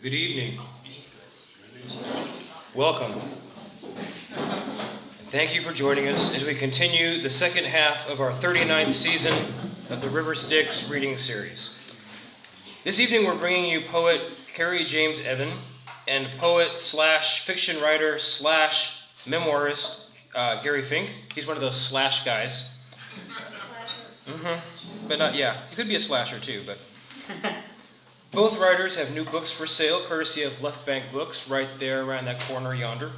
Good evening. Welcome. Thank you for joining us as we continue the second half of our 39th season of the River Styx reading series. This evening we're bringing you poet Kerry James Evan and poet slash fiction writer slash memoirist Gary Fincke. He's one of those slash guys. But not, yeah, he could be a slasher too, but... Both writers have new books for sale, courtesy of Left Bank Books, right there around that corner yonder.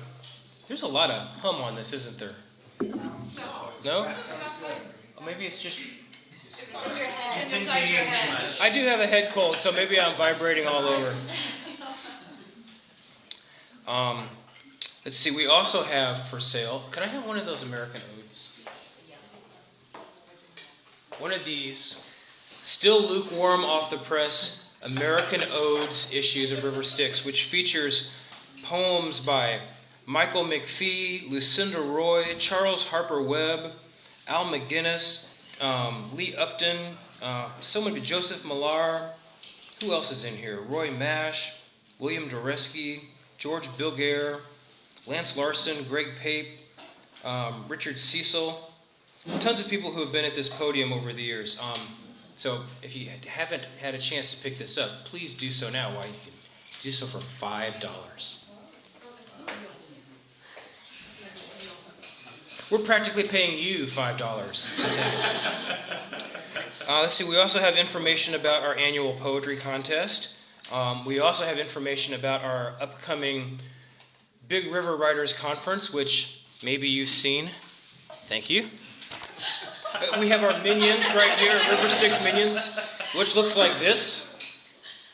There's a lot of hum on this, isn't there? No? Or maybe it's just... It's in your head. It's inside your head. I do have a head cold, so maybe I'm vibrating all over. Let's see, we also have for sale... Can I have one of those American Odes? One of these, still lukewarm off the press, American Odes issues of River Styx, which features poems by Michael McPhee, Lucinda Roy, Charles Harper Webb, Al McGuinness, Lee Upton, Joseph Millar. Who else is in here? Roy Mash, William Doreski, George Bilger, Lance Larson, Greg Pape, Richard Cecil. Tons of people who have been at this podium over the years. So if you haven't had a chance to pick this up, please do so now while you can do so for $5. We're practically paying you $5 today. Let's see, we also have information about our annual poetry contest. We also have information about our upcoming Big River Writers Conference, which maybe you've seen. Thank you. We have our minions right here, River Styx minions, which looks like this.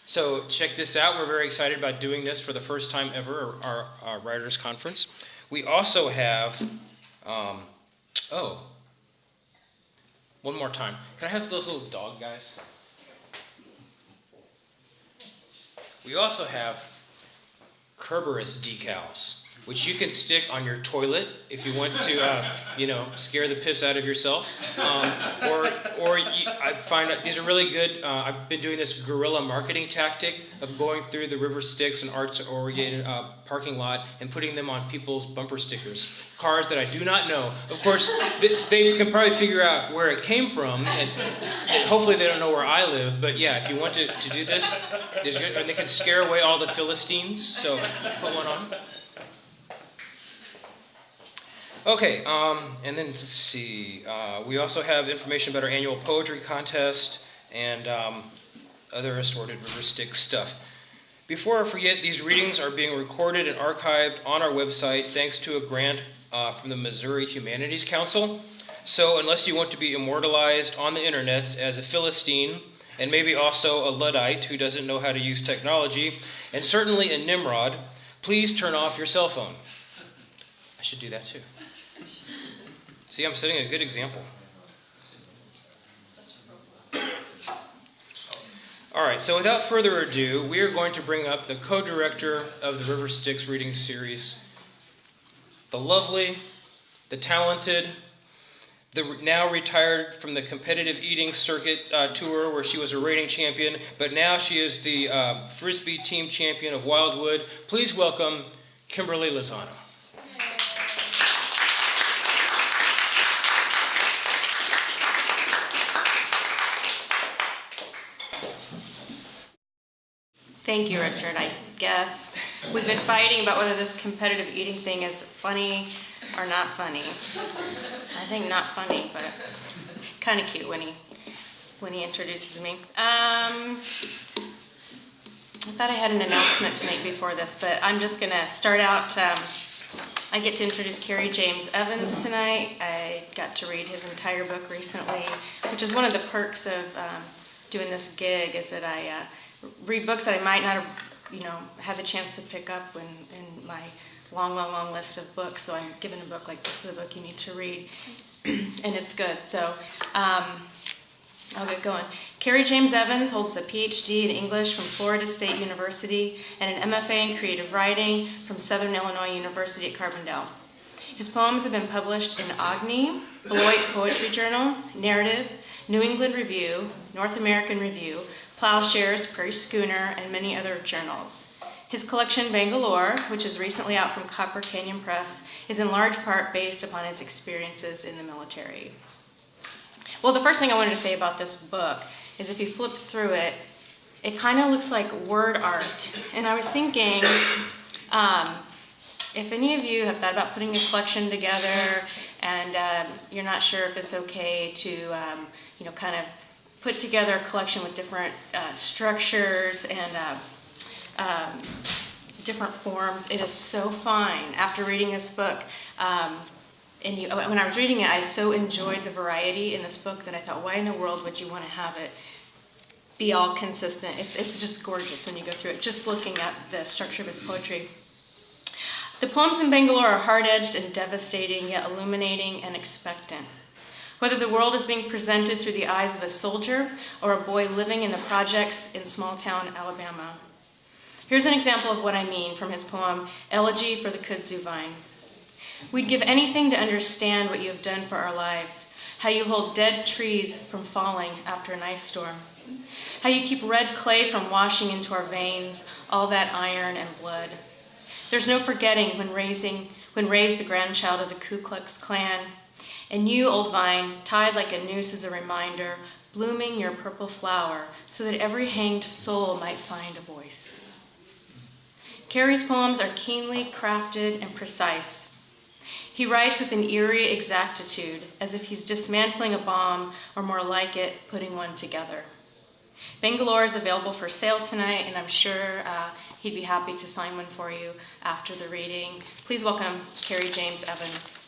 So check this out. We're very excited about doing this for the first time ever, our Writers Conference. We also have, one more time. Can I have those little dog guys? We also have Kerberos decals, which you can stick on your toilet if you want to, scare the piss out of yourself. I find that these are really good. I've been doing this guerrilla marketing tactic of going through the River Styx and Arts-oriented parking lot and putting them on people's bumper stickers. Cars that I do not know. Of course, they can probably figure out where it came from, and hopefully they don't know where I live. But yeah, if you want to do this, there's good, and they can scare away all the Philistines. So put one on. Okay, and then let's see, we also have information about our annual poetry contest and other assorted River Styx stuff. Before I forget, these readings are being recorded and archived on our website thanks to a grant from the Missouri Humanities Council. So unless you want to be immortalized on the internet as a Philistine, and maybe also a Luddite who doesn't know how to use technology, and certainly a Nimrod, please turn off your cell phone. I should do that too. See, I'm setting a good example. All right, so without further ado, we are going to bring up the co-director of the River Styx reading series, the lovely, the talented, the now retired from the competitive eating circuit tour where she was a rating champion, but now she is the Frisbee team champion of Wildwood. Please welcome Kimberly Lozano. Thank you, Richard. I guess we've been fighting about whether this competitive eating thing is funny or not funny. I think not funny, but kind of cute when he introduces me. I thought I had an announcement to make before this, but I'm just going to start out. I get to introduce Kerry James Evans tonight. I got to read his entire book recently, which is one of the perks of doing this gig, is that I read books that I might not have, had the chance to pick up in my long list of books. So I'm given a book like, this is the book you need to read, and it's good. So I'll get going. Kerry James Evans holds a PhD in English from Florida State University and an MFA in creative writing from Southern Illinois University at Carbondale. His poems have been published in Agni, Beloit Poetry Journal, Narrative, New England Review, North American Review, Plowshares, Prairie Schooner, and many other journals. His collection, Bangalore, which is recently out from Copper Canyon Press, is in large part based upon his experiences in the military. Well, the first thing I wanted to say about this book is if you flip through it, it kind of looks like word art. And I was thinking, if any of you have thought about putting a collection together and you're not sure if it's okay to, kind of put together a collection with different structures and different forms, it is so fine. After reading this book, when I was reading it, I so enjoyed the variety in this book that I thought, why in the world would you want to have it be all consistent? It's just gorgeous when you go through it, just looking at the structure of his poetry. The poems in Bangalore are hard-edged and devastating, yet illuminating and expectant. Whether the world is being presented through the eyes of a soldier or a boy living in the projects in small-town Alabama. Here's an example of what I mean from his poem, Elegy for the Kudzu Vine. We'd give anything to understand what you have done for our lives, how you hold dead trees from falling after an ice storm, how you keep red clay from washing into our veins, all that iron and blood. There's no forgetting when raised the grandchild of the Ku Klux Klan, and you, old vine, tied like a noose as a reminder, blooming your purple flower so that every hanged soul might find a voice. Kerry's poems are keenly crafted and precise. He writes with an eerie exactitude, as if he's dismantling a bomb, or more like it, putting one together. Bangalore is available for sale tonight, and I'm sure he'd be happy to sign one for you after the reading. Please welcome Kerry James Evans.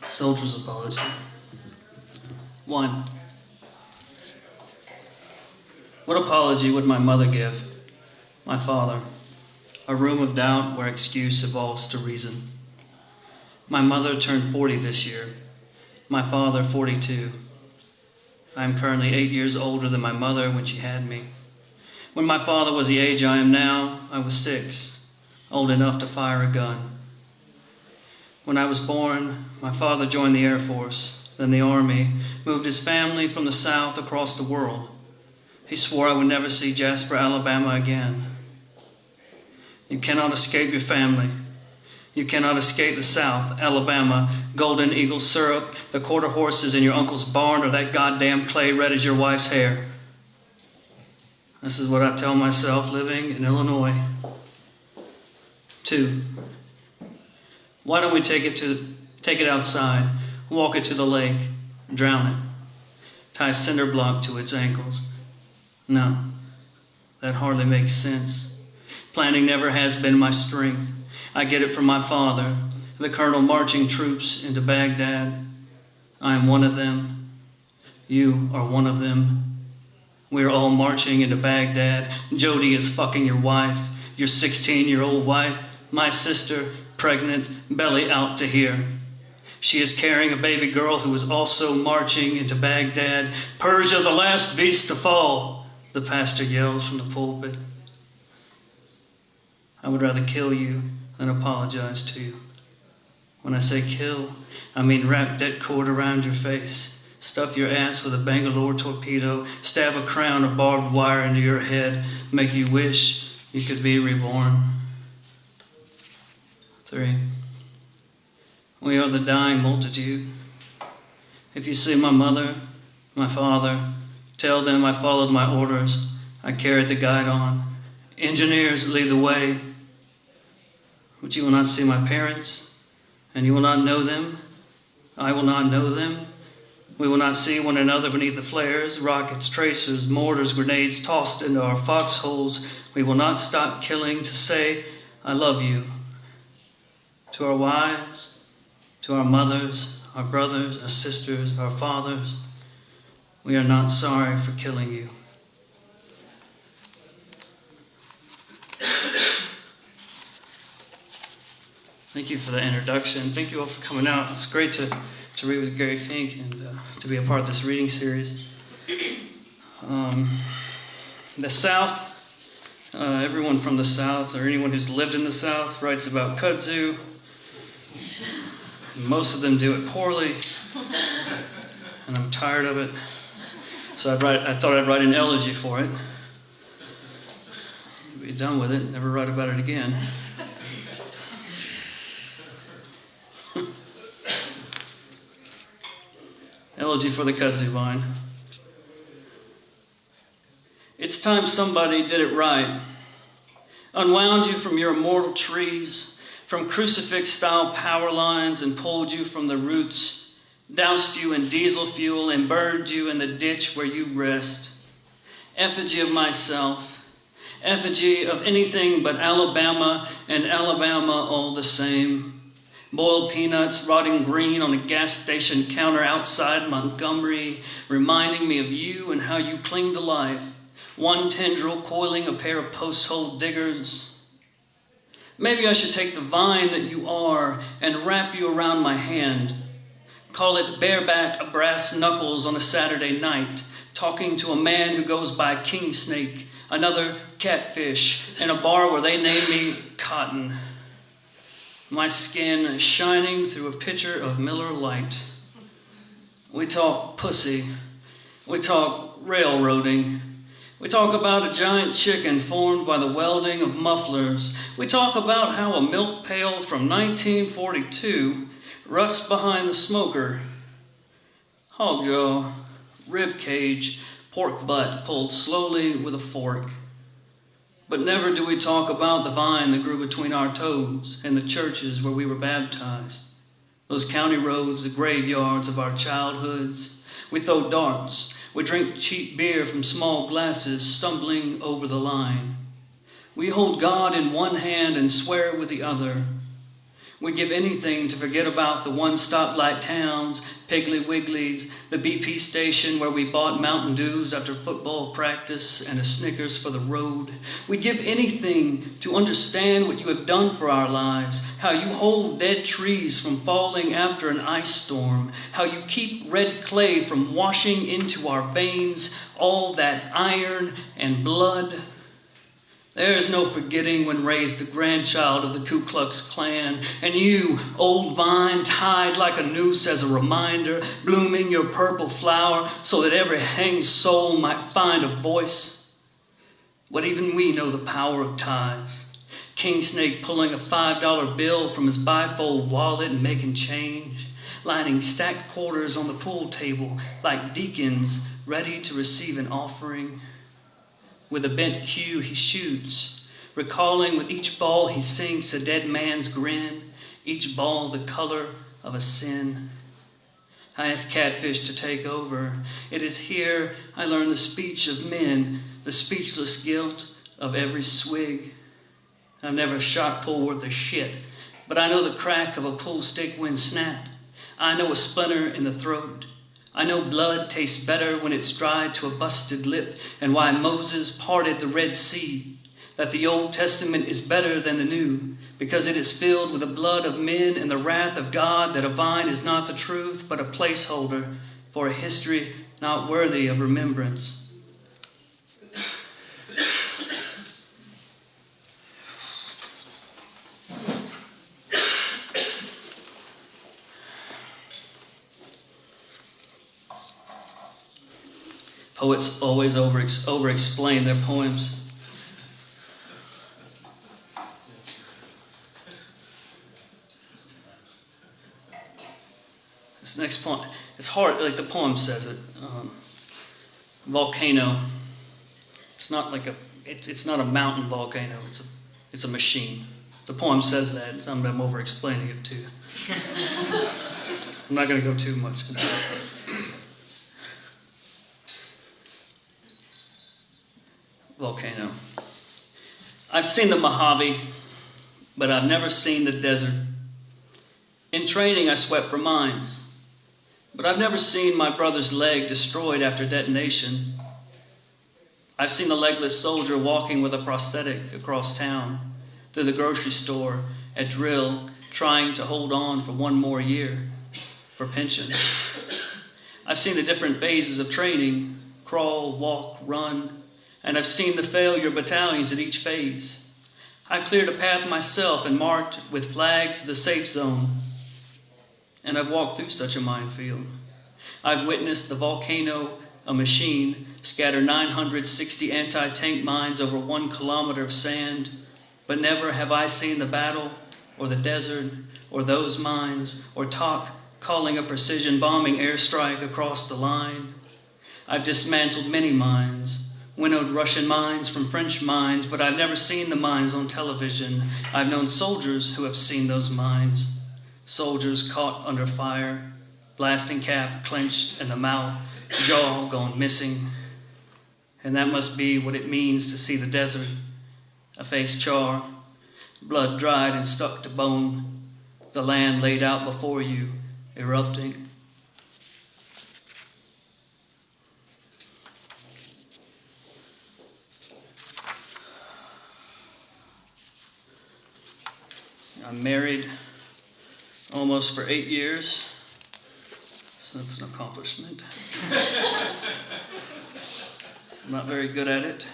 Soldier's Apology. 1. What apology would my mother give? My father. A room of doubt where excuse evolves to reason. My mother turned 40 this year. My father 42. I am currently 8 years older than my mother when she had me. When my father was the age I am now, I was 6, old enough to fire a gun. When I was born, my father joined the Air Force, then the Army, moved his family from the South across the world. He swore I would never see Jasper, Alabama again. You cannot escape your family. You cannot escape the South, Alabama, Golden Eagle syrup, the quarter horses in your uncle's barn, or that goddamn clay red as your wife's hair. This is what I tell myself living in Illinois. 2. Why don't we take it outside, walk it to the lake, drown it, tie a cinder block to its ankles? No, that hardly makes sense. Planning never has been my strength. I get it from my father, the colonel marching troops into Baghdad. I am one of them. You are one of them. We are all marching into Baghdad. Jody is fucking your wife, your 16-year-old wife, my sister, pregnant, belly out to here. She is carrying a baby girl who is also marching into Baghdad. Persia, the last beast to fall, the pastor yells from the pulpit. I would rather kill you than apologize to you. When I say kill, I mean wrap dead cord around your face, stuff your ass with a Bangalore torpedo, stab a crown of barbed wire into your head, make you wish you could be reborn. 3. We are the dying multitude. If you see my mother, my father, tell them I followed my orders. I carried the guide on. Engineers, lead the way. But you will not see my parents, and you will not know them. I will not know them. We will not see one another beneath the flares, rockets, tracers, mortars, grenades tossed into our foxholes. We will not stop killing to say, I love you. To our wives, to our mothers, our brothers, our sisters, our fathers, we are not sorry for killing you. Thank you for the introduction. Thank you all for coming out. It's great to to read with Gary Fincke and to be a part of this reading series. The South, everyone from the South or anyone who's lived in the South writes about kudzu. Most of them do it poorly, and I'm tired of it. So I thought I'd write an elegy for it. Be done with it, never write about it again. Elegy for the kudzu vine. It's time somebody did it right. Unwound you from your immortal trees, from crucifix-style power lines, and pulled you from the roots, doused you in diesel fuel, and buried you in the ditch where you rest. Effigy of myself, effigy of anything but Alabama, and Alabama all the same. Boiled peanuts rotting green on a gas station counter outside Montgomery, reminding me of you and how you cling to life. One tendril coiling a pair of post-hole diggers. Maybe I should take the vine that you are and wrap you around my hand. Call it bareback brass knuckles on a Saturday night, talking to a man who goes by King Snake, another catfish, in a bar where they name me Cotton. My skin shining through a pitcher of Miller Lite. We talk pussy. We talk railroading. We talk about a giant chicken formed by the welding of mufflers. We talk about how a milk pail from 1942 rusts behind the smoker. Hog jaw, rib cage, pork butt pulled slowly with a fork. But never do we talk about the vine that grew between our toes and the churches where we were baptized. Those county roads, the graveyards of our childhoods. We throw darts. We drink cheap beer from small glasses, stumbling over the line. We hold God in one hand and swear with the other. We give anything to forget about the one-stoplight towns, Piggly Wigglies, the BP station where we bought Mountain Dews after football practice and a Snickers for the road. We'd give anything to understand what you have done for our lives, how you hold dead trees from falling after an ice storm, how you keep red clay from washing into our veins, all that iron and blood. There is no forgetting when raised the grandchild of the Ku Klux Klan, and you, old vine, tied like a noose as a reminder, blooming your purple flower so that every hanged soul might find a voice. But even we know the power of ties. King Snake pulling a $5 bill from his bifold wallet and making change, lining stacked quarters on the pool table like deacons ready to receive an offering. With a bent cue he shoots, recalling with each ball he sinks a dead man's grin, each ball the color of a sin. I ask catfish to take over. It is here I learn the speech of men, the speechless guilt of every swig. I've never shot pool worth a shit, but I know the crack of a pool stick when snapped. I know a splinter in the throat. I know blood tastes better when it's dried to a busted lip, and why Moses parted the Red Sea, that the Old Testament is better than the New, because it is filled with the blood of men and the wrath of God, that a vine is not the truth, but a placeholder for a history not worthy of remembrance. Poets always over-explain their poems. This next poem, it's hard, like the poem says it. Volcano. It's not like it's not a mountain volcano. It's a machine. The poem says that. I'm over-explaining it to you. I'm not going to go too much into it. Volcano. I've seen the Mojave, but I've never seen the desert. In training, I swept for mines, but I've never seen my brother's leg destroyed after detonation. I've seen the legless soldier walking with a prosthetic across town, through the grocery store, at drill, trying to hold on for one more year. for pension. I've seen the different phases of training, crawl, walk, run, and I've seen the failure battalions at each phase. I've cleared a path myself and marked with flags the safe zone, and I've walked through such a minefield. I've witnessed the volcano, a machine, scatter 960 anti-tank mines over 1 kilometer of sand, but never have I seen the battle or the desert or those mines or TOC calling a precision bombing airstrike across the line. I've dismantled many mines, winnowed Russian mines from French mines, but I've never seen the mines on television. I've known soldiers who have seen those mines, soldiers caught under fire, blasting cap clenched in the mouth, jaw gone missing. And that must be what it means to see the desert, a face char, blood dried and stuck to bone, the land laid out before you, erupting. I'm married almost for 8 years, so that's an accomplishment. I'm not very good at it.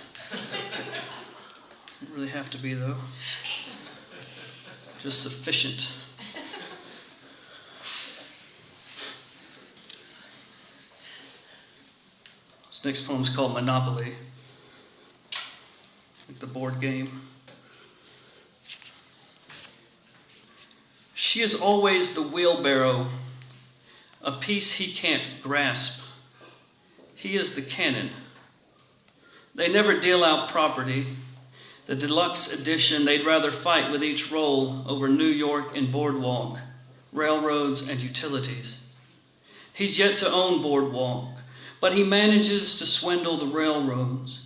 Don't really have to be, though. Just sufficient. This next poem is called Monopoly, like the board game. She is always the wheelbarrow, a piece he can't grasp. He is the cannon. They never deal out property. The deluxe edition, they'd rather fight with each roll over New York and Boardwalk, railroads and utilities. He's yet to own Boardwalk, but he manages to swindle the railroads.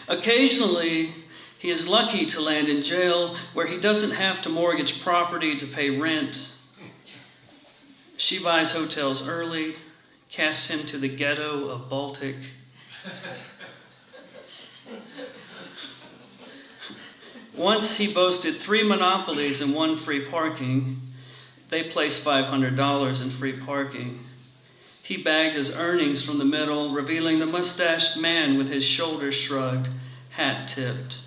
Occasionally, he is lucky to land in jail where he doesn't have to mortgage property to pay rent. She buys hotels early, casts him to the ghetto of Baltic. Once he boasted 3 monopolies and 1 free parking. They placed $500 in free parking. He bagged his earnings from the middle, revealing the mustached man with his shoulders shrugged, hat tipped.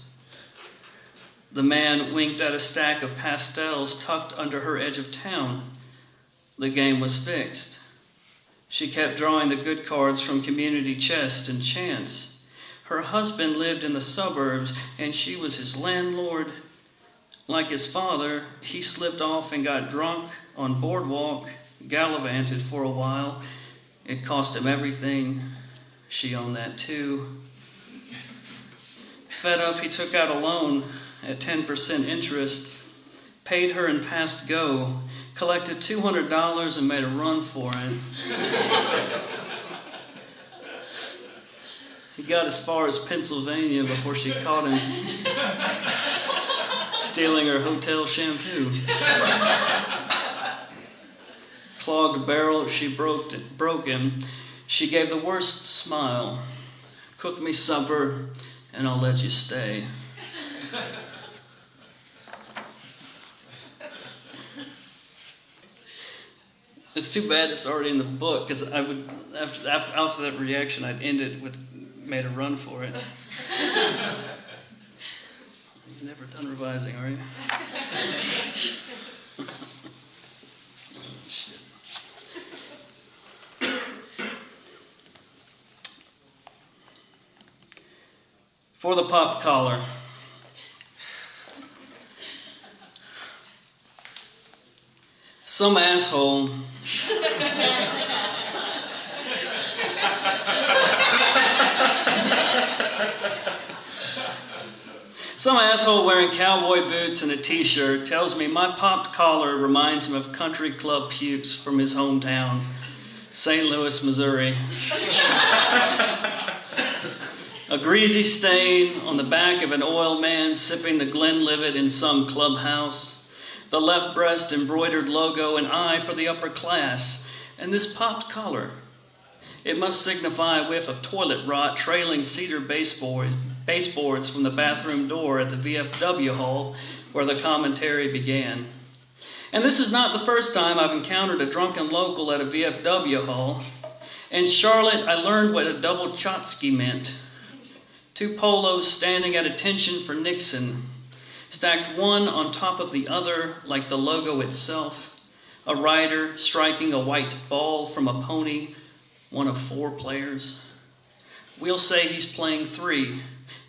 The man winked at a stack of pastels tucked under her edge of town. The game was fixed. She kept drawing the good cards from community chest and chance. Her husband lived in the suburbs, and she was his landlord. Like his father, he slipped off and got drunk on Boardwalk, gallivanted for a while. It cost him everything. She owned that too. Fed up, he took out a loan at 10% interest, paid her and passed go, collected $200 and made a run for it. He got as far as Pennsylvania before she caught him stealing her hotel shampoo. Clogged barrel, she broke him. She gave the worst smile. Cook me supper and I'll let you stay. It's too bad it's already in the book, because I would after that reaction I'd end it with made a run for it. You've never done revising, are you? Shit. For the pop collar. Some asshole wearing cowboy boots and a t-shirt tells me my popped collar reminds him of country club pukes from his hometown, St. Louis, Missouri. A greasy stain on the back of an oil man sipping the Glenlivet in some clubhouse. The left breast embroidered logo, an eye for the upper class, and this popped collar. It must signify a whiff of toilet rot trailing cedar baseboards from the bathroom door at the VFW hall where the commentary began. And this is not the first time I've encountered a drunken local at a VFW hall. In Charlotte, I learned what a double Chotsky meant. 2 polos standing at attention for Nixon, stacked one on top of the other like the logo itself. A rider striking a white ball from a pony, one of 4 players. We'll say he's playing 3,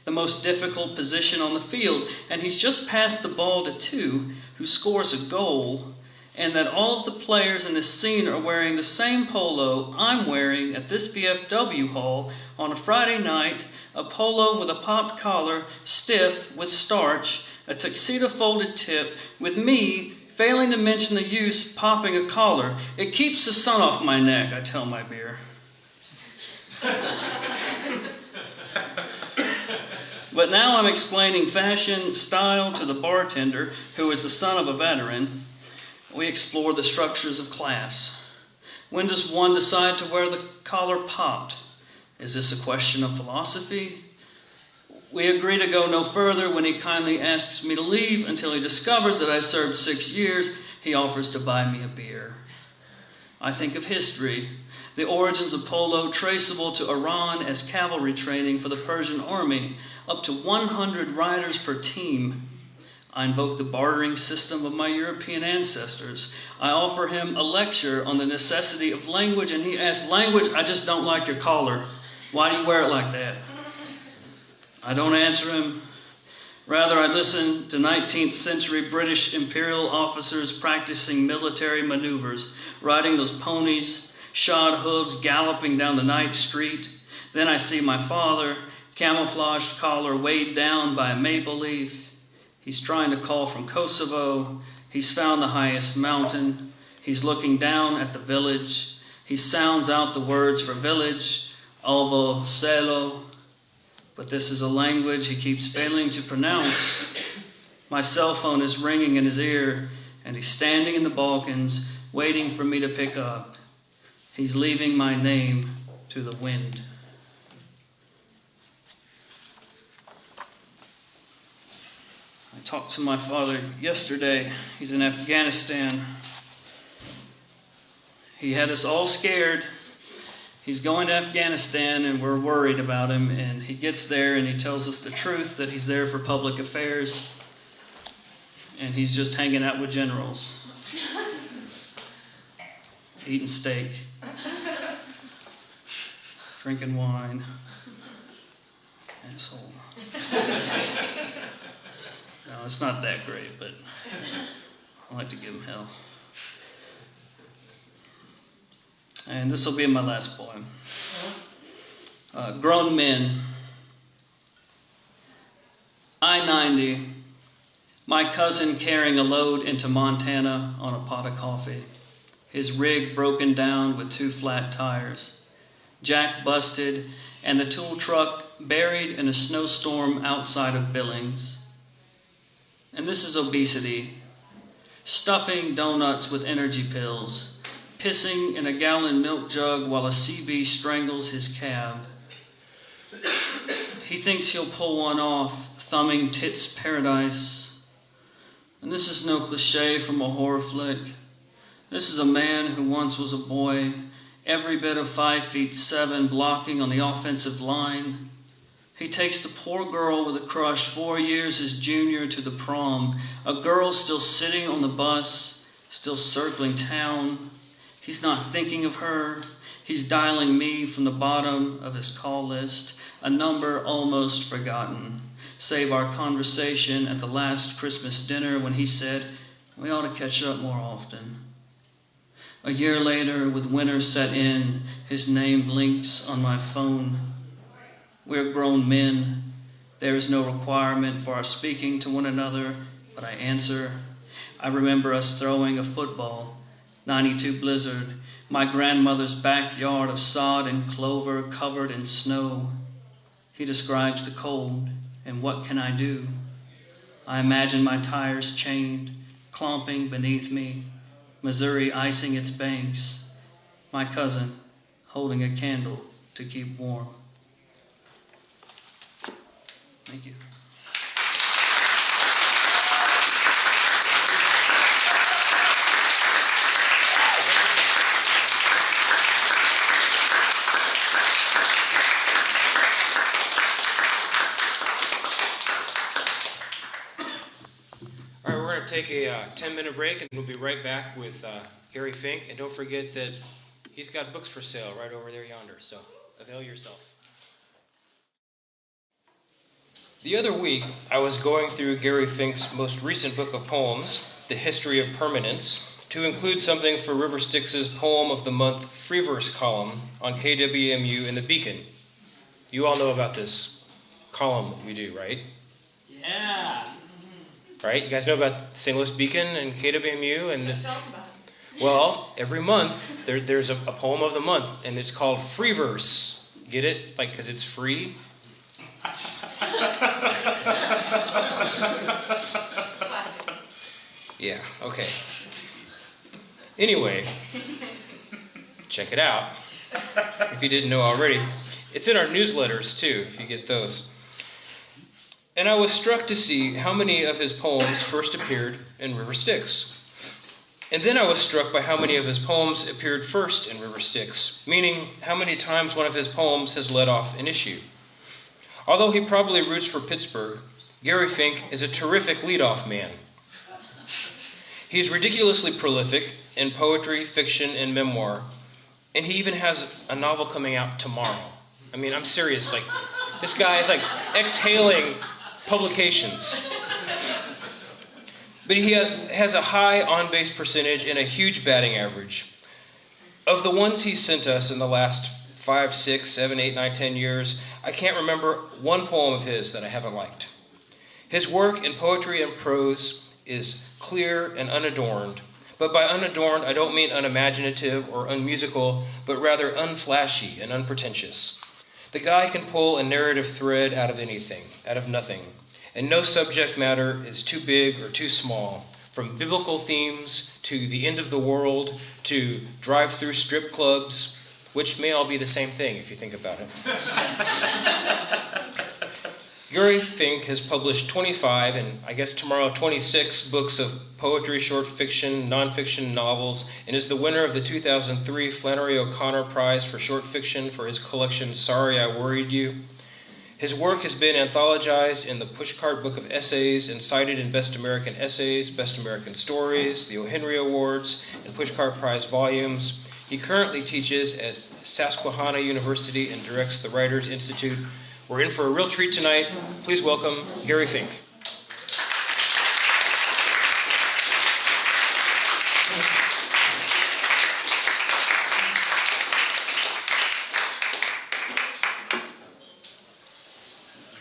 the most difficult position on the field, and he's just passed the ball to 2, who scores a goal, and that all of the players in this scene are wearing the same polo I'm wearing at this VFW hall on a Friday night, a polo with a popped collar, stiff with starch, a tuxedo folded tip, with me failing to mention the use of popping a collar. It keeps the sun off my neck, I tell my beer. But now I'm explaining fashion, style to the bartender, who is the son of a veteran. We explore the structures of class. When does one decide to wear the collar popped? Is this a question of philosophy? We agree to go no further when he kindly asks me to leave until he discovers that I served 6 years. He offers to buy me a beer. I think of history, the origins of polo traceable to Iran as cavalry training for the Persian army, up to 100 riders per team. I invoke the bartering system of my European ancestors. I offer him a lecture on the necessity of language, and he asks, "Language, I just don't like your collar. Why do you wear it like that?" I don't answer him. Rather, I listen to 19th century British imperial officers practicing military maneuvers, riding those ponies, shod hooves galloping down the night street. Then I see my father, camouflaged collar weighed down by a maple leaf. He's trying to call from Kosovo. He's found the highest mountain. He's looking down at the village. He sounds out the words for village, ovo, selo. But this is a language he keeps failing to pronounce. My cell phone is ringing in his ear, and he's standing in the Balkans, waiting for me to pick up. He's leaving my name to the wind. I talked to my father yesterday. He's in Afghanistan. He had us all scared. He's going to Afghanistan, and we're worried about him. And he gets there, and he tells us the truth, that he's there for public affairs. And he's just hanging out with generals. Eating steak. Drinking wine. Asshole. No, it's not that great, but I like to give him hell. And this will be my last poem. Grown men. I-90. My cousin carrying a load into Montana on a pot of coffee. His rig broken down with 2 flat tires. Jack busted, and the tool truck buried in a snowstorm outside of Billings. And this is obesity. Stuffing donuts with energy pills. Pissing in a gallon milk jug while a CB strangles his cab. He thinks he'll pull one off, thumbing Tits Paradise. And this is no cliche from a horror flick. This is a man who once was a boy, every bit of 5'7", blocking on the offensive line. He takes the poor girl with a crush 4 years his junior to the prom, a girl still sitting on the bus, still circling town. He's not thinking of her. He's dialing me from the bottom of his call list, a number almost forgotten, save our conversation at the last Christmas dinner when he said, "We ought to catch up more often." A year later, with winter set in, his name blinks on my phone. We're grown men. There is no requirement for our speaking to one another, but I answer. I remember us throwing a football, 92 blizzard, my grandmother's backyard of sod and clover covered in snow. He describes the cold, and what can I do? I imagine my tires chained, clomping beneath me, Missouri icing its banks, my cousin holding a candle to keep warm. Thank you. take a 10-minute break, and we'll be right back with Kerry Fincke. And don't forget that he's got books for sale right over there yonder, so avail yourself. The other week, I was going through Gary Fincke's most recent book of poems, The History of Permanence, to include something for River Styx's Poem of the Month free verse column on KWMU and the Beacon. You all know about this column that we do, right? Yeah. Right? You guys know about St. Louis Beacon and KWMU? And Tell us about it. well, every month there's a poem of the month, and it's called free verse. Get it? Like, because it's free? Yeah, okay. Anyway, check it out if you didn't know already. It's in our newsletters too, if you get those. And I was struck to see how many of his poems first appeared in River Styx. And then I was struck by how many of his poems appeared first in River Styx, meaning how many times one of his poems has led off an issue. Although he probably roots for Pittsburgh, Gary Fincke is a terrific leadoff man. He's ridiculously prolific in poetry, fiction, and memoir, and he even has a novel coming out tomorrow. I mean, I'm serious. Like, this guy is like exhaling publications. But he has a high on-base percentage and a huge batting average. Of the ones he sent us in the last 5, 6, 7, 8, 9, 10 years, I can't remember one poem of his that I haven't liked. His work in poetry and prose is clear and unadorned. But by unadorned, I don't mean unimaginative or unmusical, but rather unflashy and unpretentious. The guy can pull a narrative thread out of anything, out of nothing. And no subject matter is too big or too small, from biblical themes to the end of the world to drive-through strip clubs, which may all be the same thing if you think about it. Gary Fincke has published 25, and I guess tomorrow 26 books of poetry, short fiction, nonfiction novels, and is the winner of the 2003 Flannery O'Connor Prize for Short Fiction for his collection Sorry I Worried You. His work has been anthologized in the Pushcart Book of Essays and cited in Best American Essays, Best American Stories, the O. Henry Awards, and Pushcart Prize volumes. He currently teaches at Susquehanna University and directs the Writers Institute. We're in for a real treat tonight. Please welcome Gary Fincke.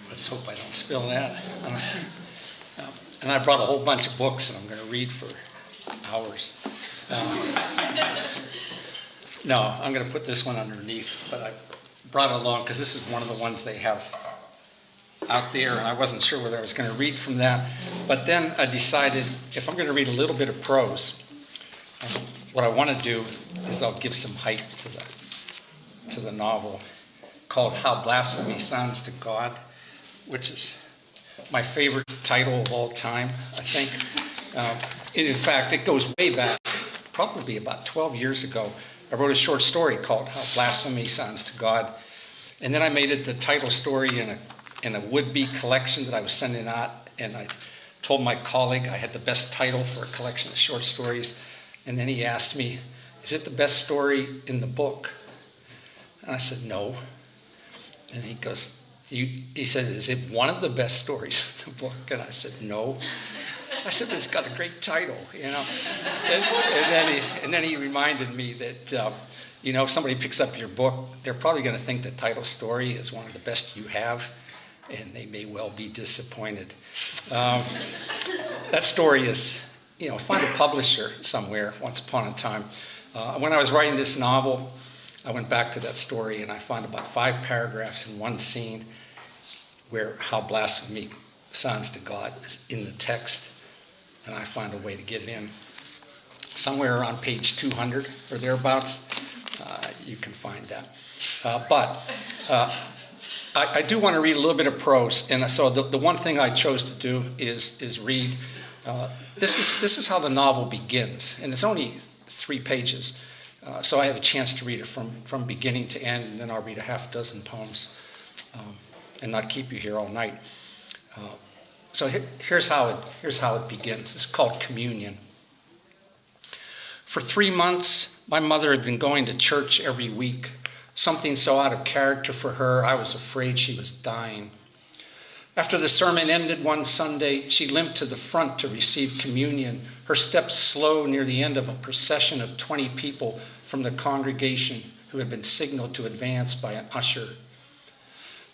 Let's hope I don't spill that. And I brought a whole bunch of books, and I'm going to read for hours. No, I'm going to put this one underneath, but I brought it along because this is one of the ones they have out there, and I wasn't sure whether I was going to read from that. But then I decided if I'm going to read a little bit of prose, what I want to do is I'll give some height to the novel called How Blasphemy Sounds to God, which is my favorite title of all time, I think. In fact, it goes way back, probably about 12 years ago. I wrote a short story called How Blasphemy Sounds to God. And then I made it the title story in a would-be collection that I was sending out. And I told my colleague I had the best title for a collection of short stories. And then he asked me, is it the best story in the book? And I said, no. And he goes, he said, is it one of the best stories in the book? And I said, no. I said, it's got a great title, you know. And then he reminded me that, you know, if somebody picks up your book, they're probably going to think the title story is one of the best you have, and they may well be disappointed. That story is, you know, find a publisher somewhere once upon a time. When I was writing this novel, I went back to that story, and I found about 5 paragraphs in one scene where How Blasphemy Sounds to God is in the text. And I found a way to get it in. Somewhere around page 200 or thereabouts, you can find that. But I do want to read a little bit of prose. And so the one thing I chose to do is read. This is how the novel begins. And it's only 3 pages. So I have a chance to read it from beginning to end. And then I'll read a half dozen poems and not keep you here all night. So here's how it begins. It's called communion. For 3 months, my mother had been going to church every week. Something so out of character for her, I was afraid she was dying. After the sermon ended one Sunday, she limped to the front to receive communion, her steps slow near the end of a procession of 20 people from the congregation who had been signaled to advance by an usher.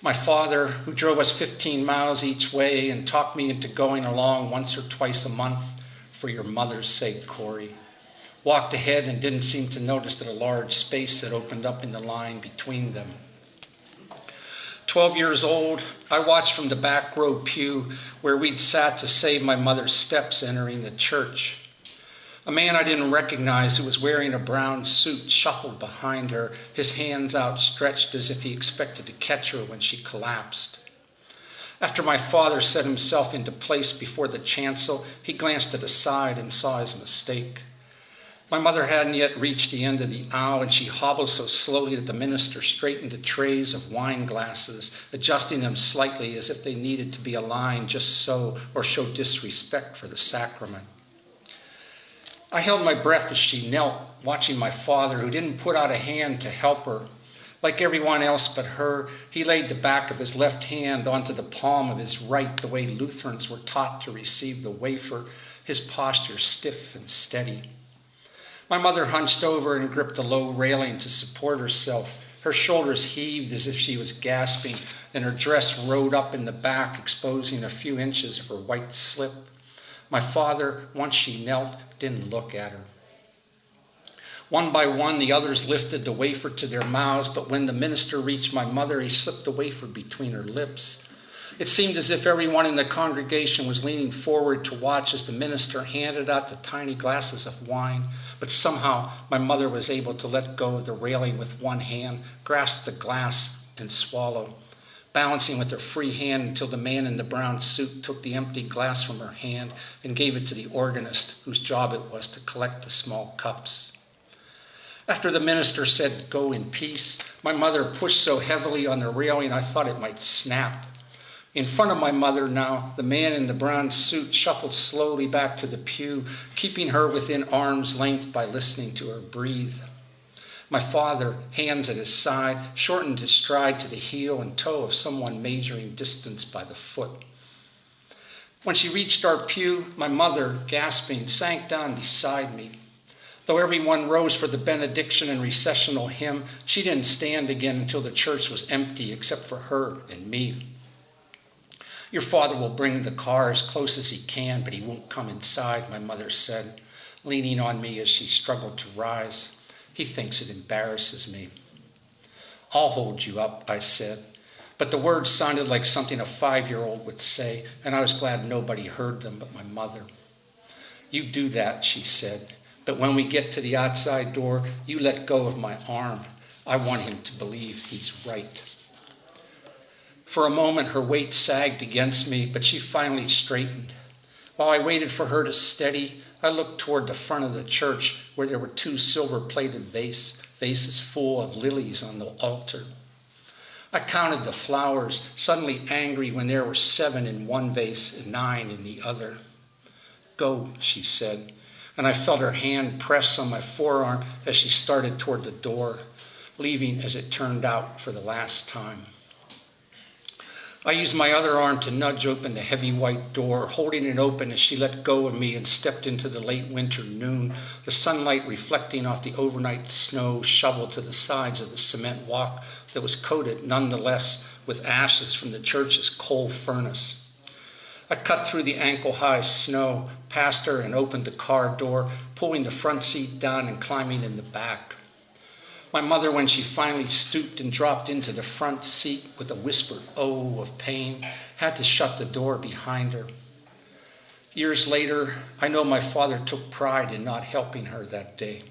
My father, who drove us 15 miles each way and talked me into going along once or twice a month, for your mother's sake, Corey, walked ahead and didn't seem to notice that a large space had opened up in the line between them. 12 years old, I watched from the back row pew where we'd sat to save my mother's steps entering the church. A man I didn't recognize, who was wearing a brown suit, shuffled behind her, his hands outstretched as if he expected to catch her when she collapsed. After my father set himself into place before the chancel, he glanced at the side and saw his mistake. My mother hadn't yet reached the end of the aisle, and she hobbled so slowly that the minister straightened the trays of wine glasses, adjusting them slightly as if they needed to be aligned just so, or show disrespect for the sacrament. I held my breath as she knelt, watching my father, who didn't put out a hand to help her. Like everyone else but her, he laid the back of his left hand onto the palm of his right, the way Lutherans were taught to receive the wafer, his posture stiff and steady. My mother hunched over and gripped the low railing to support herself. Her shoulders heaved as if she was gasping, and her dress rode up in the back, exposing a few inches of her white slip. My father, once she knelt, didn't look at her. One by one, the others lifted the wafer to their mouths, but when the minister reached my mother, he slipped the wafer between her lips. It seemed as if everyone in the congregation was leaning forward to watch as the minister handed out the tiny glasses of wine, but somehow my mother was able to let go of the railing with one hand, grasp the glass, and swallow, balancing with her free hand until the man in the brown suit took the empty glass from her hand and gave it to the organist, whose job it was to collect the small cups. After the minister said, "Go in peace," my mother pushed so heavily on the railing I thought it might snap. In front of my mother now, the man in the brown suit shuffled slowly back to the pew, keeping her within arm's length by listening to her breathe. My father, hands at his side, shortened his stride to the heel and toe of someone measuring distance by the foot. When she reached our pew, my mother, gasping, sank down beside me. Though everyone rose for the benediction and recessional hymn, she didn't stand again until the church was empty except for her and me. "Your father will bring the car as close as he can, but he won't come inside," my mother said, leaning on me as she struggled to rise. "He thinks it embarrasses me." "I'll hold you up," I said. But the words sounded like something a 5-year-old would say, and I was glad nobody heard them but my mother. "You do that," she said, "but when we get to the outside door, you let go of my arm. I want him to believe he's right." For a moment, her weight sagged against me, but she finally straightened. While I waited for her to steady, I looked toward the front of the church where there were 2 silver-plated vases full of lilies on the altar. I counted the flowers, suddenly angry when there were 7 in one vase and 9 in the other. "Go," she said, and I felt her hand press on my forearm as she started toward the door, leaving, as it turned out, for the last time. I used my other arm to nudge open the heavy white door, holding it open as she let go of me and stepped into the late winter noon, the sunlight reflecting off the overnight snow shoveled to the sides of the cement walk that was coated nonetheless with ashes from the church's coal furnace. I cut through the ankle-high snow, past her, and opened the car door, pulling the front seat down and climbing in the back. My mother, when she finally stooped and dropped into the front seat with a whispered "oh" of pain, had to shut the door behind her. Years later, I know my father took pride in not helping her that day.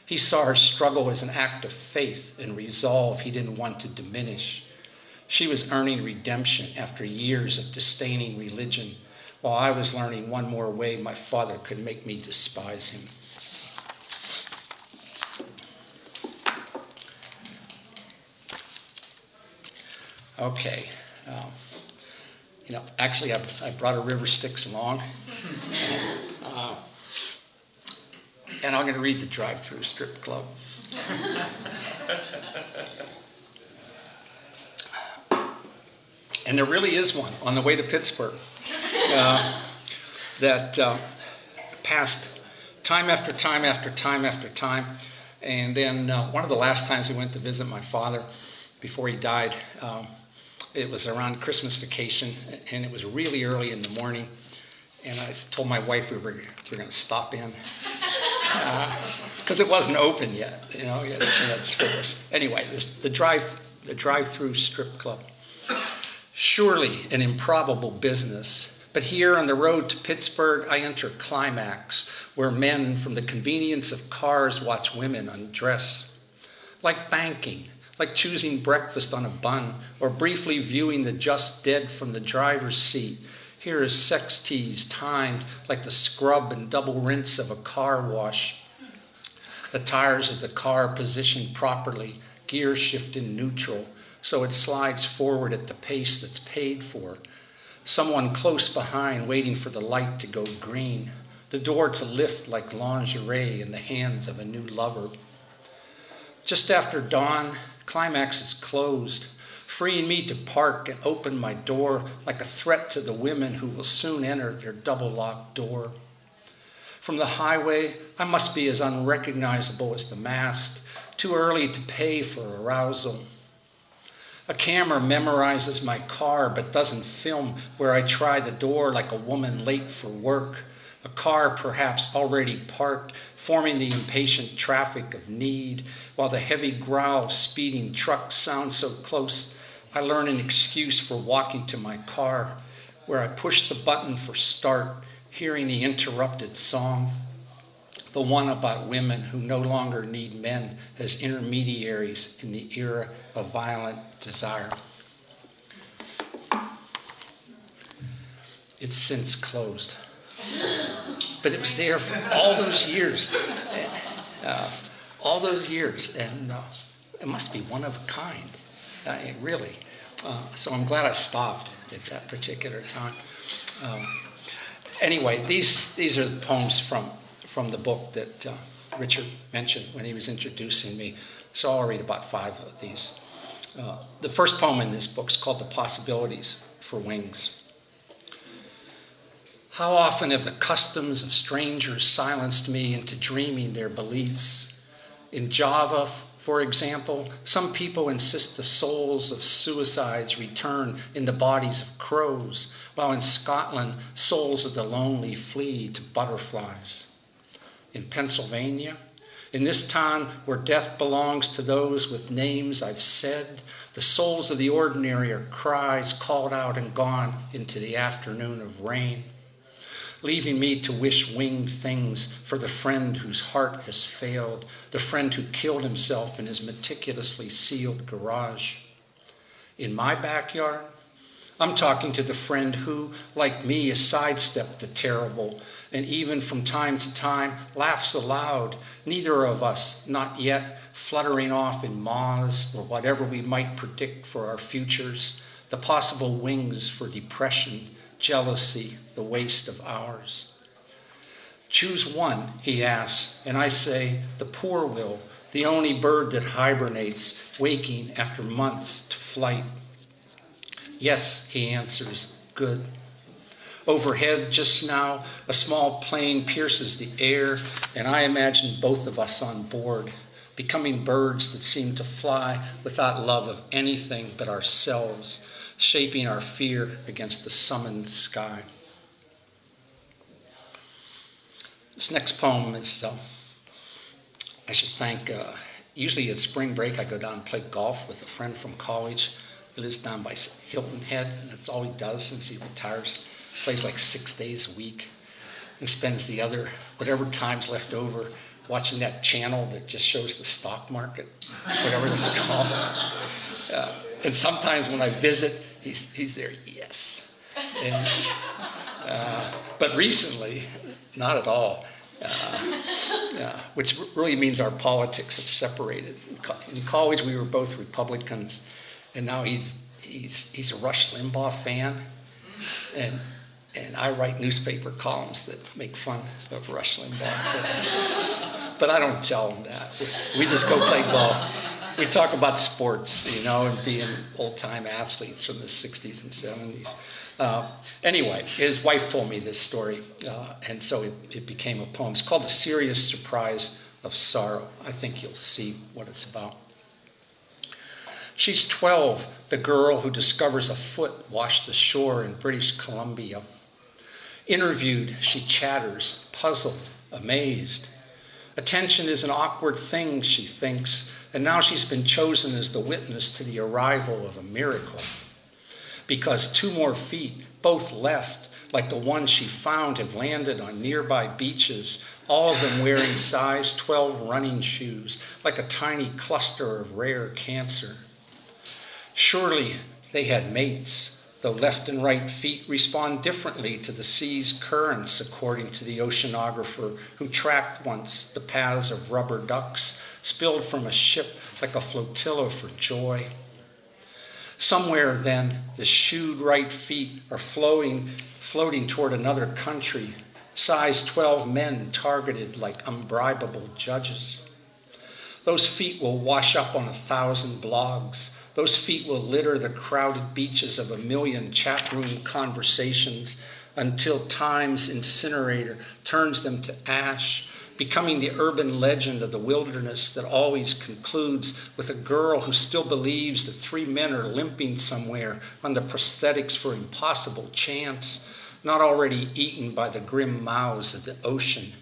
He saw her struggle as an act of faith and resolve he didn't want to diminish. She was earning redemption after years of disdaining religion, while I was learning one more way my father could make me despise him. Okay. Actually, I brought a river Styx along. And I'm going to read the drive-through strip club. And there really is one on the way to Pittsburgh that passed time after time after time after time. And then one of the last times we went to visit my father before he died, it was around Christmas vacation, and it was really early in the morning. And I told my wife we were going to stop in because it wasn't open yet. You had a chance for this. Anyway, the drive-through strip club. Surely an improbable business, but here on the road to Pittsburgh, I enter climax, where men from the convenience of cars watch women undress. Like banking, like choosing breakfast on a bun, or briefly viewing the just dead from the driver's seat. Here is sex tease timed like the scrub and double rinse of a car wash. The tires of the car positioned properly, gear shift in neutral, so it slides forward at the pace that's paid for. Someone close behind waiting for the light to go green, the door to lift like lingerie in the hands of a new lover. Just after dawn, climax is closed, freeing me to park and open my door like a threat to the women who will soon enter their double-locked door. From the highway, I must be as unrecognizable as the mast, too early to pay for arousal. A camera memorizes my car but doesn't film where I try the door like a woman late for work. A car perhaps already parked, forming the impatient traffic of need, while the heavy growl of speeding trucks sounds so close. I learn an excuse for walking to my car, where I push the button for start, hearing the interrupted song. The one about women who no longer need men as intermediaries in the era of violent desire. It's since closed. But it was there for all those years. And it must be one of a kind, really. So I'm glad I stopped at that particular time. Anyway, these are the poems from the book that Richard mentioned when he was introducing me. So I'll read about 5 of these. The first poem in this book is called The Possibilities for Wings. How often have the customs of strangers silenced me into dreaming their beliefs? In Java, for example, some people insist the souls of suicides return in the bodies of crows, while in Scotland, souls of the lonely flee to butterflies. In Pennsylvania, in this town where death belongs to those with names I've said, the souls of the ordinary are cries called out and gone into the afternoon of rain, leaving me to wish winged things for the friend whose heart has failed, the friend who killed himself in his meticulously sealed garage. In my backyard, I'm talking to the friend who, like me, has sidestepped the terrible and even from time to time laughs aloud, neither of us, not yet, fluttering off in maws or whatever we might predict for our futures, the possible wings for depression, jealousy, the waste of hours. Choose one, he asks, and I say, the poor will, the only bird that hibernates, waking after months to flight. Yes, he answers, good. Overhead just now, a small plane pierces the air, and I imagine both of us on board, becoming birds that seem to fly without love of anything but ourselves, shaping our fear against the summoned sky. This next poem is, I should thank, usually at spring break I go down and play golf with a friend from college. He lives down by Hilton Head, and that's all he does since he retires. Plays like 6 days a week and spends the other, whatever time's left over, watching that channel that just shows the stock market, whatever it's called. And sometimes when I visit, he's there, yes. And, but recently, not at all. Which really means our politics have separated. In college, we were both Republicans, and now he's a Rush Limbaugh fan, And I write newspaper columns that make fun of Rush Limbaugh. But I don't tell them that. We just go play golf. We talk about sports, and being old-time athletes from the 60s and 70s. Anyway, his wife told me this story, and so it became a poem. It's called The Serious Surprise of Sorrow. I think you'll see what it's about. She's 12, the girl who discovers a foot washed the shore in British Columbia. Interviewed, she chatters, puzzled, amazed. Attention is an awkward thing, she thinks, and now she's been chosen as the witness to the arrival of a miracle. Because 2 more feet, both left, like the one she found, have landed on nearby beaches, all of them wearing size 12 running shoes, like a tiny cluster of rare cancer. Surely they had mates, though left and right feet respond differently to the sea's currents, according to the oceanographer who tracked once the paths of rubber ducks spilled from a ship like a flotilla for joy. Somewhere, then, the shoed right feet are floating toward another country, size 12 men targeted like unbribable judges. Those feet will wash up on 1,000 blogs. Those feet will litter the crowded beaches of 1,000,000 chat room conversations until time's incinerator turns them to ash, becoming the urban legend of the wilderness that always concludes with a girl who still believes that 3 men are limping somewhere on the prosthetics for impossible chance, not already eaten by the grim mouths of the ocean.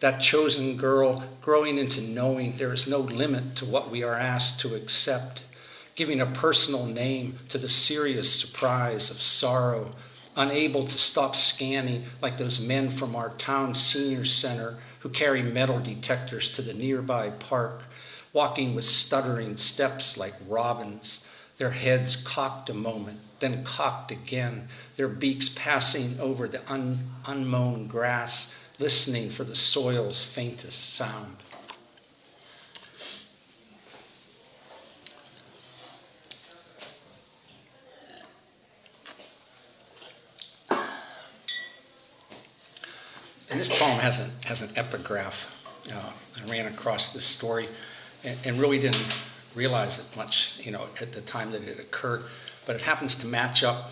That chosen girl growing into knowing there is no limit to what we are asked to accept, giving a personal name to the serious surprise of sorrow, unable to stop scanning like those men from our town senior center who carry metal detectors to the nearby park, walking with stuttering steps like robins, their heads cocked a moment, then cocked again, their beaks passing over the unmown grass, listening for the soil's faintest sound. And this poem has an epigraph. I ran across this story and really didn't realize it much, at the time that it occurred. But it happens to match up,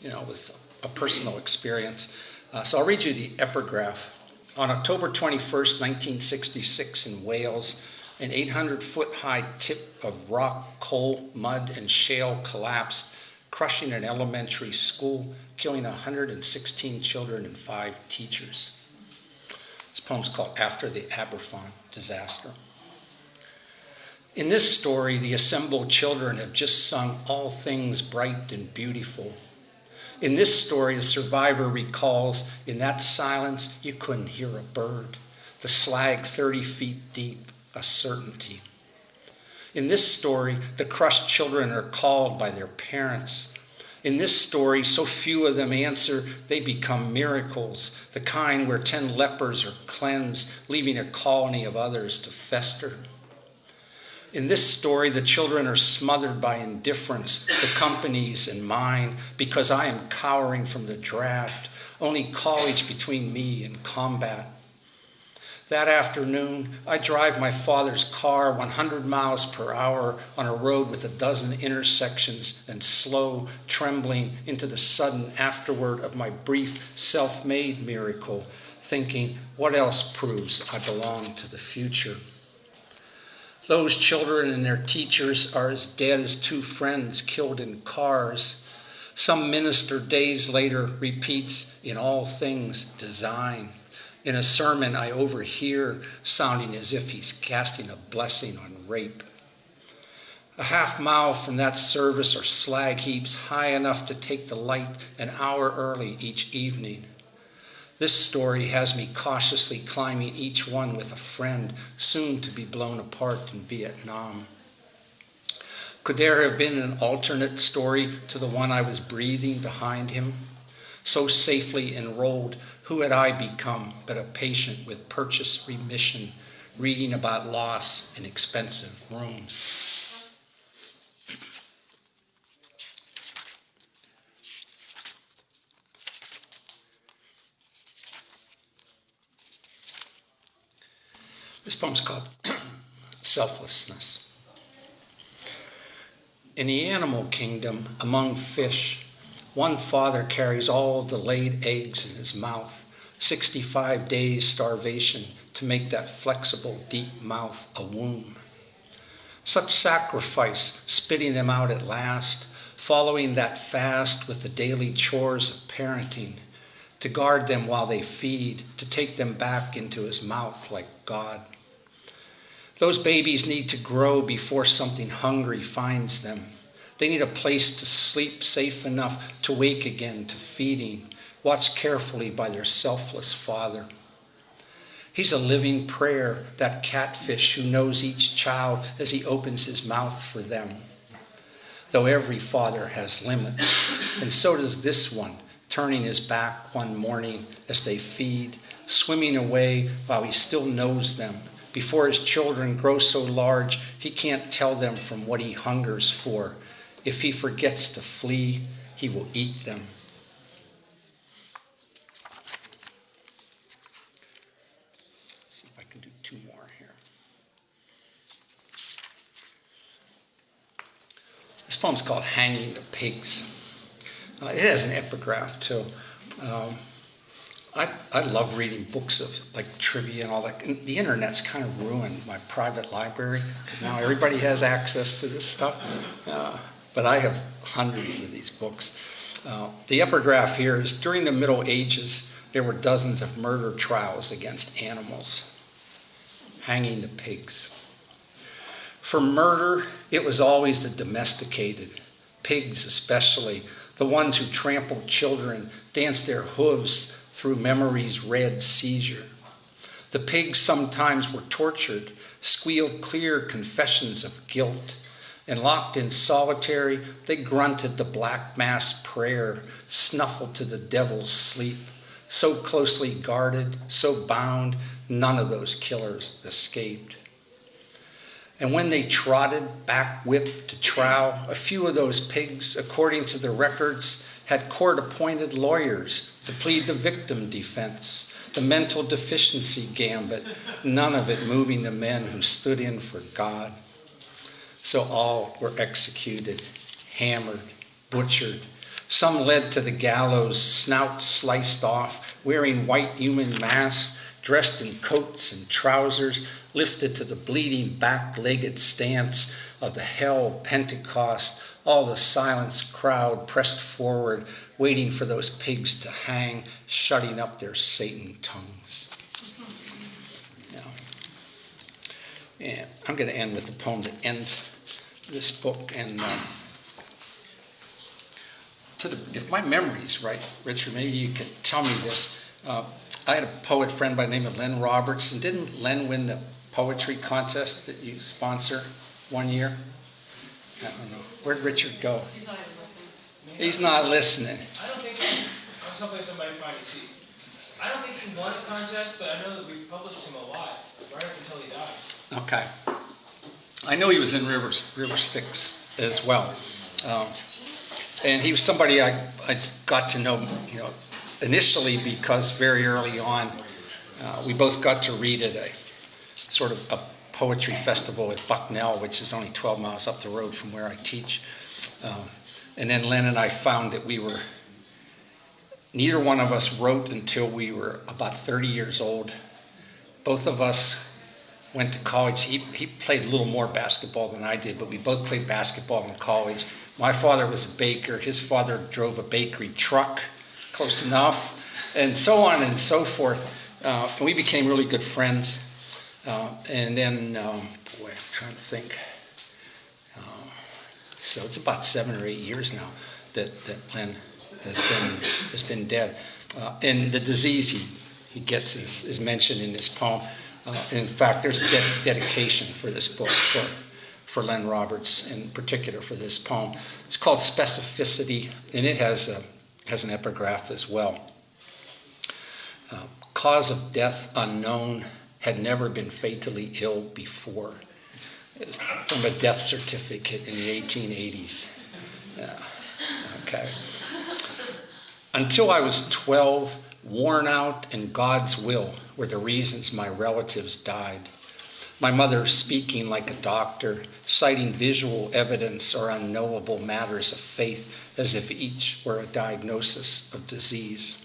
with a personal experience. So I'll read you the epigraph. On October 21st, 1966 in Wales, an 800-foot-high tip of rock, coal, mud, and shale collapsed, crushing an elementary school, killing 116 children and 5 teachers. This poem's called After the Aberfon Disaster. In this story, the assembled children have just sung All Things Bright and Beautiful. In this story, a survivor recalls, in that silence, you couldn't hear a bird. The slag 30 feet deep, a certainty. In this story, the crushed children are called by their parents. In this story, so few of them answer, they become miracles, the kind where 10 lepers are cleansed, leaving a colony of others to fester. In this story, the children are smothered by indifference, the company's and mine, because I am cowering from the draft, only college between me and combat. That afternoon, I drive my father's car 100 miles per hour on a road with a dozen intersections and slow, trembling into the sudden afterword of my brief, self-made miracle, thinking, what else proves I belong to the future? Those children and their teachers are as dead as 2 friends killed in cars. Some minister days later repeats, in all things, design. In a sermon I overhear, sounding as if he's casting a blessing on rape. A half mile from that service are slag heaps high enough to take the light an hour early each evening. This story has me cautiously climbing each one with a friend, soon to be blown apart in Vietnam. Could there have been an alternate story to the one I was breathing behind him? So safely enrolled, who had I become but a patient with purchase remission, reading about loss in expensive rooms? This poem's called Selflessness. In the animal kingdom, among fish, one father carries all the laid eggs in his mouth, 65 days starvation to make that flexible, deep mouth a womb. Such sacrifice, spitting them out at last, following that fast with the daily chores of parenting, to guard them while they feed, to take them back into his mouth like God. Those babies need to grow before something hungry finds them. They need a place to sleep safe enough to wake again to feeding, watched carefully by their selfless father. He's a living prayer, that catfish who knows each child as he opens his mouth for them. Though every father has limits, and so does this one, turning his back one morning as they feed, swimming away while he still knows them. Before his children grow so large, he can't tell them from what he hungers for. If he forgets to flee, he will eat them. Let's see if I can do two more here. This poem's called Hanging the Pigs. It has an epigraph, too. I love reading books of like trivia and all that. And the internet's kind of ruined my private library because now everybody has access to this stuff. But I have hundreds of these books. The epigraph here is, during the Middle Ages, there were dozens of murder trials against animals. Hanging the pigs. For murder, it was always the domesticated, pigs especially, the ones who trampled children, danced their hooves through memory's red seizure. The pigs sometimes were tortured, squealed clear confessions of guilt, and locked in solitary, they grunted the black mass prayer, snuffled to the devil's sleep. So closely guarded, so bound, none of those killers escaped. And when they trotted, back whipped to trow, a few of those pigs, according to the records, had court-appointed lawyers to plead the victim defense, the mental deficiency gambit, none of it moving the men who stood in for God. So all were executed, hammered, butchered. Some led to the gallows, snouts sliced off, wearing white human masks, dressed in coats and trousers, lifted to the bleeding back-legged stance of the hell Pentecost. All the silenced crowd pressed forward, waiting for those pigs to hang, shutting up their Satan tongues. And I'm going to end with the poem that ends this book. And if my memory's right, Richard, maybe you could tell me this. I had a poet friend by the name of Len Roberts, and didn't Len win the poetry contest that you sponsor one year? I don't know. Where'd Richard go? He's not even listening. He's not listening. I don't think, I was hoping somebody find a seat. I don't think he won a contest, but I know that we published him a lot, right up until he died. Okay. I know he was in River Styx as well. And he was somebody I got to know, initially because very early on, we both got to read at a sort of a poetry festival at Bucknell, which is only 12 miles up the road from where I teach. And then Len and I found that neither one of us wrote until we were about 30 years old. Both of us went to college. He played a little more basketball than I did, but we both played basketball in college. My father was a baker. His father drove a bakery truck, close enough, and so on and so forth. And we became really good friends. And then, I'm trying to think. So it's about 7 or 8 years now that Len has been dead. And the disease he gets is mentioned in this poem. In fact, there's a dedication for this book for Len Roberts, in particular for this poem. It's called Specificity, and it has an epigraph as well. Cause of death unknown, had never been fatally ill before. It's from a death certificate in the 1880s. Yeah. Okay. Until I was 12, worn out in God's will were the reasons my relatives died. My mother speaking like a doctor, citing visual evidence or unknowable matters of faith as if each were a diagnosis of disease.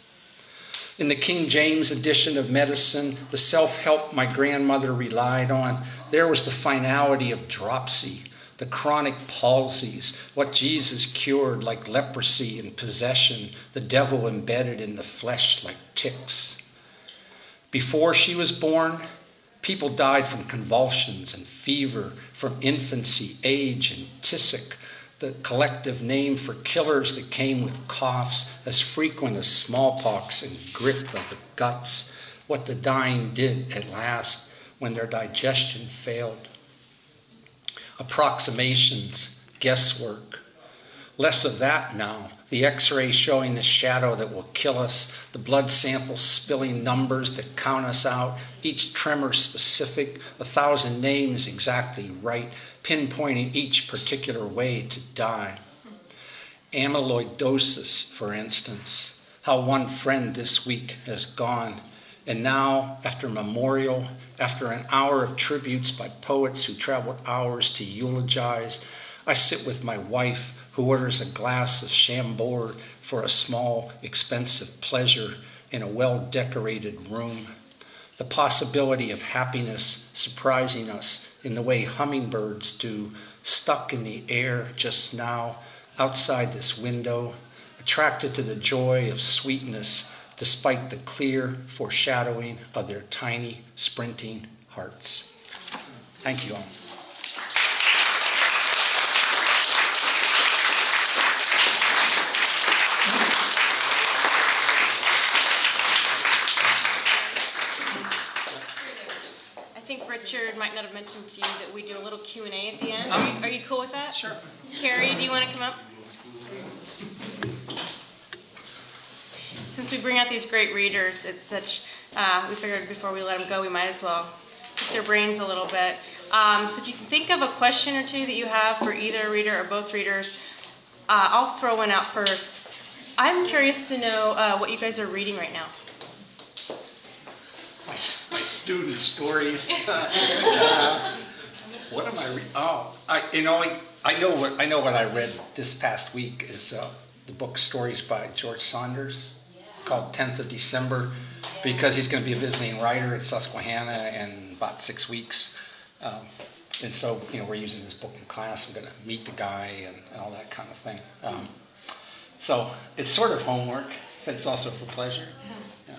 In the King James edition of medicine, the self-help my grandmother relied on, there was the finality of dropsy, the chronic palsies, what Jesus cured like leprosy and possession, the devil embedded in the flesh like ticks. Before she was born, people died from convulsions and fever, from infancy, age, and tisic, the collective name for killers that came with coughs as frequent as smallpox and grip of the guts, what the dying did at last when their digestion failed. Approximations, guesswork. Less of that now. The x-ray showing the shadow that will kill us, the blood sample spilling numbers that count us out, each tremor specific, 1,000 names exactly right, pinpointing each particular way to die. Amyloidosis, for instance, how one friend this week has gone. And now, after memorial, after an hour of tributes by poets who traveled hours to eulogize, I sit with my wife, who orders a glass of Chambord for a small, expensive pleasure in a well-decorated room. The possibility of happiness surprising us in the way hummingbirds do, stuck in the air just now, outside this window, attracted to the joy of sweetness, despite the clear foreshadowing of their tiny, sprinting hearts. Thank you all. Richard might not have mentioned to you that we do a little Q&A at the end. Are you cool with that? Sure. Kerry, do you want to come up? Since we bring out these great readers, it's such, we figured before we let them go, we might as well pick their brains a little bit. So if you can think of a question or two that you have for either a reader or both readers, I'll throw one out first. I'm curious to know what you guys are reading right now. My student stories. What am I reading? Oh, I know what I read this past week is the book Stories by George Saunders, called 10th of December, because he's going to be a visiting writer at Susquehanna in about 6 weeks. And so, we're using this book in class. I'm going to meet the guy and all that kind of thing. So it's sort of homework, but it's also for pleasure. Yeah.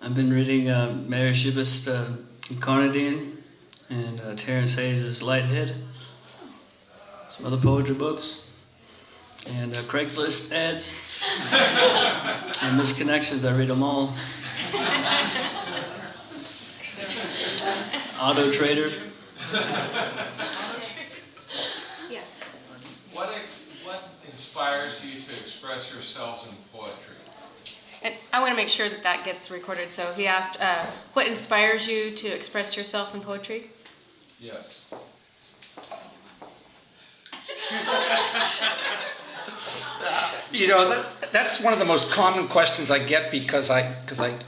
I've been reading Mary Shibist's Incarnadine and Terence Hayes' Lighthead, some other poetry books, and Craigslist ads, and Misconnections. I read them all. Auto Trader. Yeah. What inspires you to express yourselves in poetry? And I want to make sure that gets recorded. So he asked, what inspires you to express yourself in poetry? Yes. That's one of the most common questions I get because I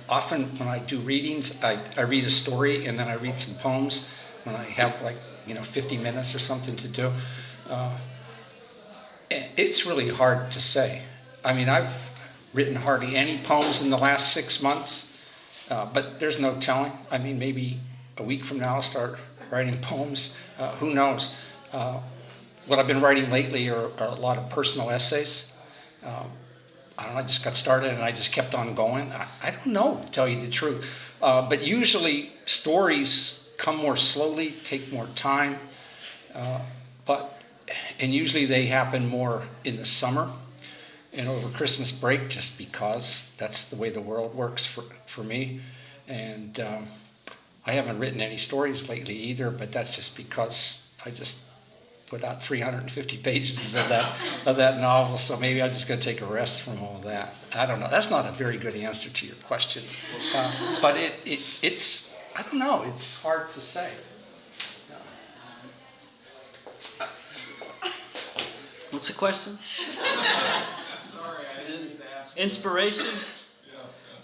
often, when I do readings, I read a story and then I read some poems when I have 50 minutes or something to do. It's really hard to say. I mean, I've written hardly any poems in the last 6 months, but there's no telling. I mean, maybe a week from now I'll start writing poems. Who knows? What I've been writing lately are a lot of personal essays. I don't know, I just got started and I just kept on going. I don't know, to tell you the truth. But usually stories come more slowly, take more time. And usually they happen more in the summer and over Christmas break, just because that's the way the world works for me. And I haven't written any stories lately either, but that's just because I just put out 350 pages of that novel, so maybe I'm just going to take a rest from all that. I don't know. That's not a very good answer to your question, but it's I don't know. It's hard to say. What's the question? Sorry, I didn't ask. Inspiration?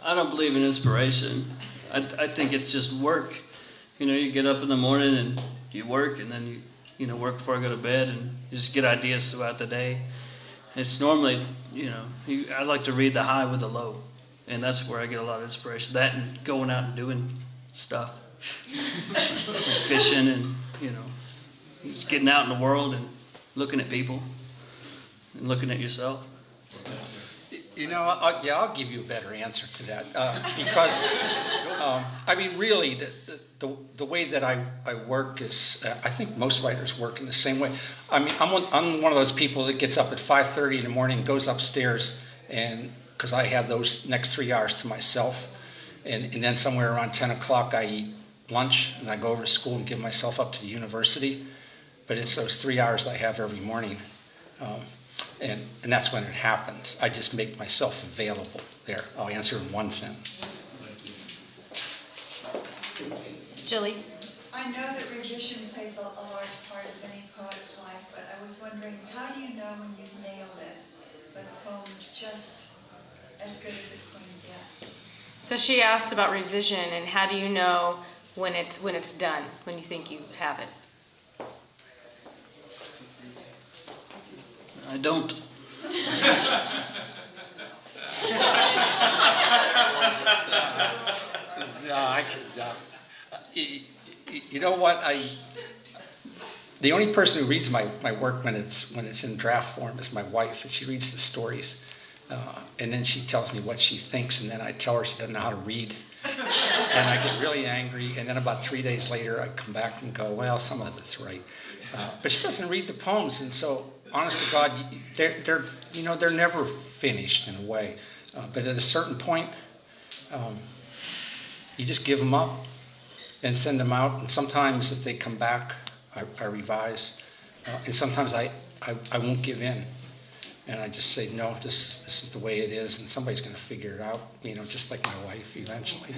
I don't believe in inspiration. I think it's just work. You get up in the morning and you work, and then you work before I go to bed, and you just get ideas throughout the day. It's normally, I like to read the high with the low, and that's where I get a lot of inspiration. That and going out and doing stuff, like fishing, and just getting out in the world and looking at people and looking at yourself. I'll give you a better answer to that because, really, the way that I work is, I think most writers work in the same way. I'm one of those people that gets up at 5:30 in the morning and goes upstairs, and because I have those next 3 hours to myself, and then somewhere around 10 o'clock I eat lunch, and I go over to school and give myself up to the university. But it's those 3 hours I have every morning. And that's when it happens. I just make myself available there. I'll answer in one sentence. Julie? I know that revision plays a large part of any poet's life, but I was wondering, how do you know when you've nailed it, when the poem is just as good as it's going to get? So she asked about revision, and how do you know when it's done, when you think you have it? I don't. No, I can. You know what? The only person who reads my work when it's in draft form is my wife, and she reads the stories, and then she tells me what she thinks, and then I tell her she doesn't know how to read, and I get really angry, and then about 3 days later I come back and go, well, some of it's right, but she doesn't read the poems, and so. Honest to God, they're never finished in a way, but at a certain point, you just give them up and send them out. And sometimes, if they come back, I revise, and sometimes I won't give in, and I just say no. This is the way it is, and somebody's going to figure it out. Just like my wife eventually.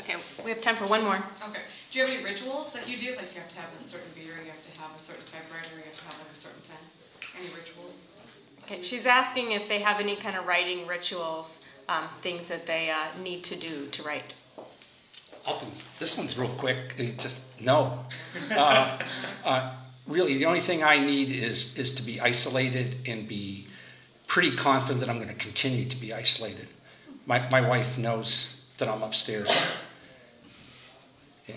Okay, we have time for one more. Okay. Do you have any rituals that you do? Like you have to have a certain beer, you have to have a certain typewriter, you have to have like a certain pen. Any rituals? Okay, she's asking if they have any kind of writing rituals, things that they need to do to write. This one's real quick. Just no. Really, the only thing I need is to be isolated and be pretty confident that I'm going to continue to be isolated. My wife knows that I'm upstairs. Yeah.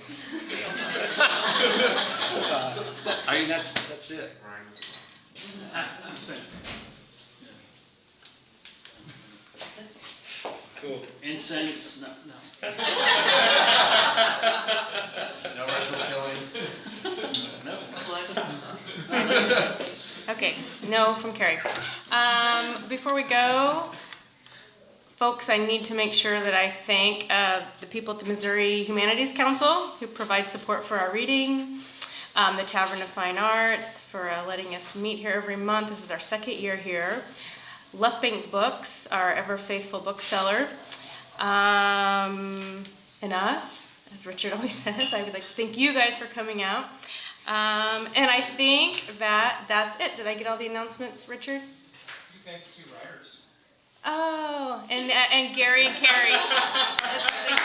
That's it. Cool. Incense? No. No ritual killings. No. Okay, no from Kerry. Before we go, folks, I need to make sure that I thank the people at the Missouri Humanities Council who provide support for our reading, the Tavern of Fine Arts for letting us meet here every month. This is our second year here. Left Bank Books, our ever faithful bookseller, and us, as Richard always says. I would like to thank you guys for coming out. And I think that's it. Did I get all the announcements, Richard? You thank the two writers. Oh, and Gary and Kerry. Thank